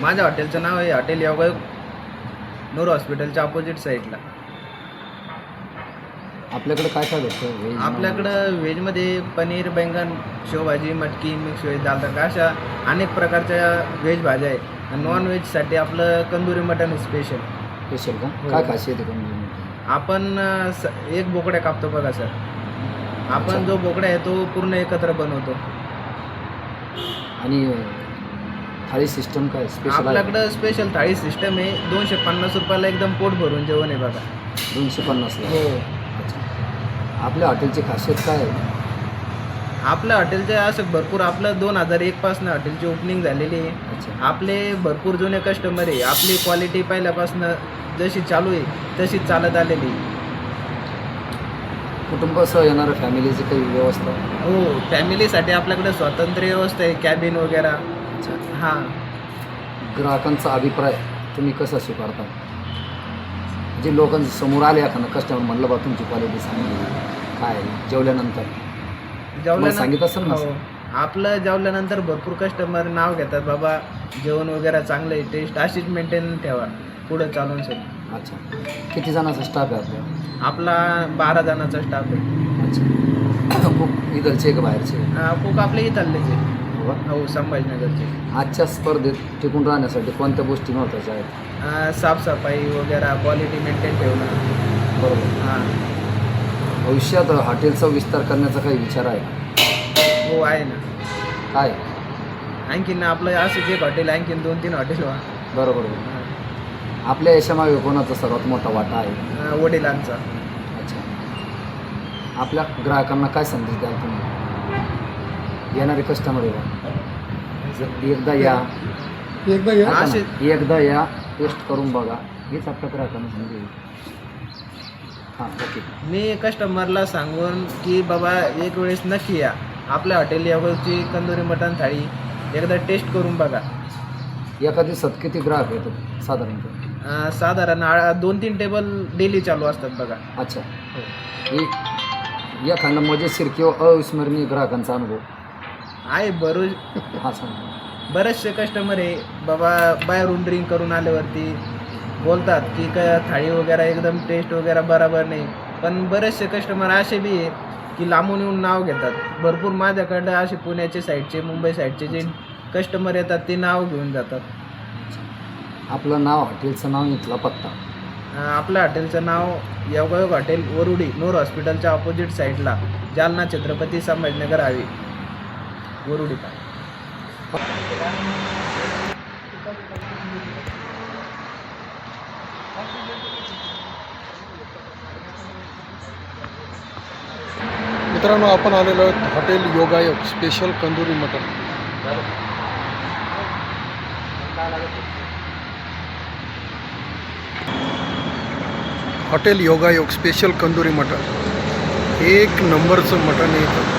माझ्या हॉटेलचं नाव आहे हॉटेल योगायोग, नूर हॉस्पिटलच्या अपोजिट साईडला. आपल्याकडे काय काय भेटतं व्हेज? आपल्याकडं व्हेजमध्ये पनीर, बैंगन, शेवभाजी, मटकी, मिक्स व्हेज, दाल तडका अशा अनेक प्रकारच्या व्हेज भाज्या आहेत. आणि नॉन व्हेजसाठी आपलं कंदुरी मटन स्पेशल. स्पेशल का? हो. काय खासियत आहे कंदुरी? आपण एक बोकड्या कापतो बघा सर. आपण जो बोकडा आहे तो पूर्ण एकत्र बनवतो. आणि थाळी सिस्टम काय स्पेशल? आपल्याकडं स्पेशल थाळी सिस्टम आहे. 250 रुपयाला एकदम पोट भरून जेवण आहे बघा. 250 ला? हो. अच्छा. आपल्या हॉटेलची खासियत काय आहे? आपल्या हॉटेलचे असं भरपूर, आपलं 2001 पासून हॉटेलची ओपनिंग झालेली आहे. अच्छा. आपले भरपूर जुने कस्टमर आहे. आपली क्वालिटी पहिल्यापासून जशी चालू आहे तशीच चालत आलेली. कुटुंबासह येणाऱ्या फॅमिलीची काही व्यवस्था? हो, फॅमिलीसाठी आपल्याकडे स्वतंत्र व्यवस्था आहे, कॅबिन वगैरे. अच्छा. हां. ग्राहकांचा अभिप्राय तुम्ही कसा स्वीकारता? जे लोकांच्या समोर आले एखादं कस्टमर म्हणलं बा तुमची क्वालिटी चांगली काय जेवल्यानंतर सांगितलं असेल ना? हो, आपलं जेवल्यानंतर भरपूर कस्टमर नाव घेतात, बाबा जेवण वगैरे चांगलं आहे, टेस्ट अशीच मेंटेन ठेवा पुढं चालून सर. अच्छा. किती जणांचा स्टाफ आहे आपला? आपला 12 जणांचा स्टाफ आहे. अच्छा. खूप इकडचे का बाहेरचे? खूप आपले इथलेच आहे. हो का? हो, संभाजीनगरचे. आजच्या स्पर्धेत टिकून राहण्यासाठी कोणत्या गोष्टी महत्त्वाच्या आहेत? साफसफाई वगैरे, क्वालिटी मेंटेन ठेवणं. बरोबर. हां. भविष्यात हॉटेलचा विस्तार करण्याचा काही विचार आहे? हो, आहे ना. काय? आणखीन आपलं असंच एक हॉटेल, आणखीन 2-3 हॉटेल व्हा. बरोबर. आपल्या यशामागे कोणाचा सर्वात मोठा वाटा आहे? वडिलांचा. अच्छा. आपल्या ग्राहकांना काय संदेश द्याल तुम्ही? येणारे कस्टमर एकदा या असे एकदा या, टेस्ट करून बघा, हेच आपल्या ग्राहकांना संदेश. हां, ओके. मी कस्टमरला सांगून की बाबा एक वेळेस नक्की या, आपल्या हॉटेल यावरची कंदुरी मटण थाळी एकदा टेस्ट करून बघा. एका दिवसात किती ग्राहक येतात साधारणतः? साधारण 2-3 टेबल डेली चालू असतात बघा. अच्छा. एखादा मजेशीर किंवा अविस्मरणीय ग्राहकांचा अनुभव आहे. हा सांगा. बरेचसे कस्टमर आहे बाबा, बाहेरून ड्रिंक करून आल्यावरती बोलतात की काय थाळी वगैरे एकदम टेस्ट वगैरे बरोबर नाही. पण बरेचसे कस्टमर असे बी आहे की लांबून येऊन नाव घेतात. भरपूर माझ्याकडं असे पुण्याचे साईडचे, मुंबई साईडचे जे कस्टमर येतात ते नाव घेऊन जातात. आपलं नाव, हॉटेलचं नाव, इथला पत्ता? आपल्या हॉटेलचं नाव योगायोग हॉटेल, वरुडी, नूर हॉस्पिटलच्या अपोजिट साईडला, जालना, छत्रपती संभाजीनगर हायवे, वरुडी. मित्रांनो, आपण आलेलो आहोत हॉटेल योगायोग स्पेशल कंदुरी मटण. हॉटेल योगायोग स्पेशल कंदुरी मटण एक नंबरचं मटण येतं.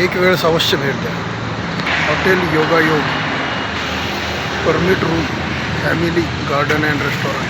एक वेळेस अवश्य भेट द्या. हॉटेल योगायोग, permit room, family, garden and restaurant.